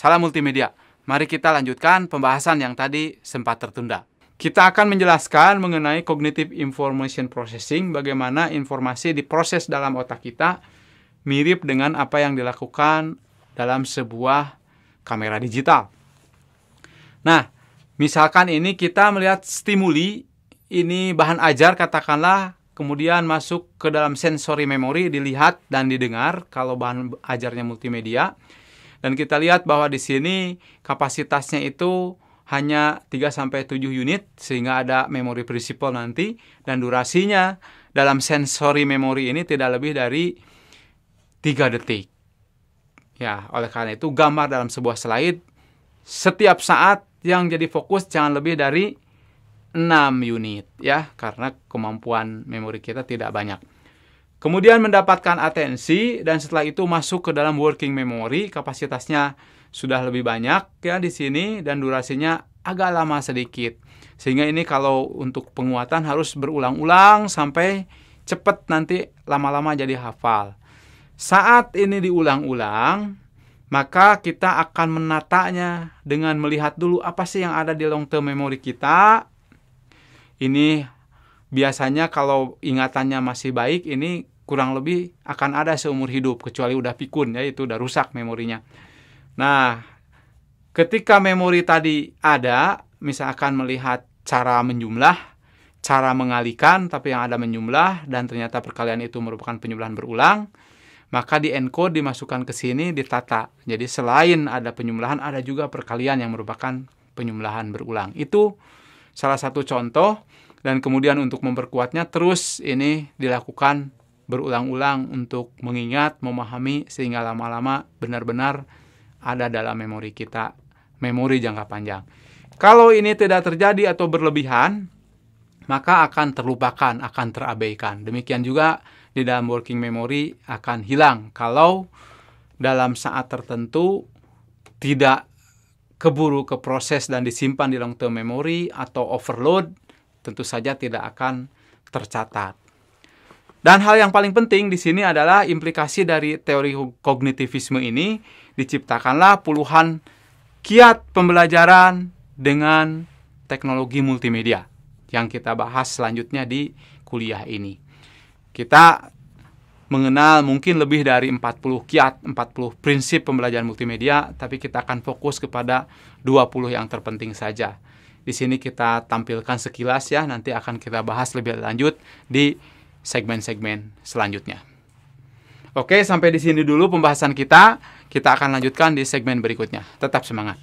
Salam multimedia. Mari kita lanjutkan pembahasan yang tadi sempat tertunda. Kita akan menjelaskan mengenai Cognitive Information Processing, bagaimana informasi diproses dalam otak kita mirip dengan apa yang dilakukan dalam sebuah kamera digital. Nah, misalkan ini kita melihat stimuli, ini bahan ajar katakanlah, kemudian masuk ke dalam sensory memory, dilihat dan didengar kalau bahan ajarnya multimedia. Dan kita lihat bahwa di sini kapasitasnya itu hanya 3-7 unit, sehingga ada memory principle nanti, dan durasinya dalam sensory memory ini tidak lebih dari 3 detik. Ya, oleh karena itu gambar dalam sebuah slide setiap saat yang jadi fokus jangan lebih dari 6 unit ya, karena kemampuan memori kita tidak banyak. Kemudian mendapatkan atensi dan setelah itu masuk ke dalam working memory, kapasitasnya sudah lebih banyak ya di sini dan durasinya agak lama sedikit. Sehingga ini kalau untuk penguatan harus berulang-ulang sampai cepat, nanti lama-lama jadi hafal. Saat ini diulang-ulang, maka kita akan menatanya dengan melihat dulu apa sih yang ada di long term memory kita. Ini biasanya kalau ingatannya masih baik, ini kurang lebih akan ada seumur hidup, kecuali udah pikun ya, itu udah rusak memorinya. Nah, ketika memori tadi ada, misalkan melihat cara menjumlah, cara mengalihkan, tapi yang ada menjumlah dan ternyata perkalian itu merupakan penjumlahan berulang, maka di encode dimasukkan ke sini, ditata. Jadi selain ada penjumlahan, ada juga perkalian yang merupakan penjumlahan berulang. Itu salah satu contoh. Dan kemudian untuk memperkuatnya terus ini dilakukan berulang-ulang untuk mengingat, memahami, sehingga lama-lama benar-benar ada dalam memori kita, memori jangka panjang. Kalau ini tidak terjadi atau berlebihan, maka akan terlupakan, akan terabaikan. Demikian juga di dalam working memory akan hilang kalau dalam saat tertentu tidak keburu ke proses dan disimpan di long term memory atau overload, tentu saja tidak akan tercatat. Dan hal yang paling penting di sini adalah implikasi dari teori kognitivisme ini, diciptakanlah puluhan kiat pembelajaran dengan teknologi multimedia yang kita bahas selanjutnya di kuliah ini. Kita mengenal mungkin lebih dari 40 kiat, 40 prinsip pembelajaran multimedia, tapi kita akan fokus kepada 20 yang terpenting saja. Di sini kita tampilkan sekilas ya, nanti akan kita bahas lebih lanjut di segmen-segmen selanjutnya. Oke, sampai di sini dulu pembahasan kita. Kita akan lanjutkan di segmen berikutnya. Tetap semangat.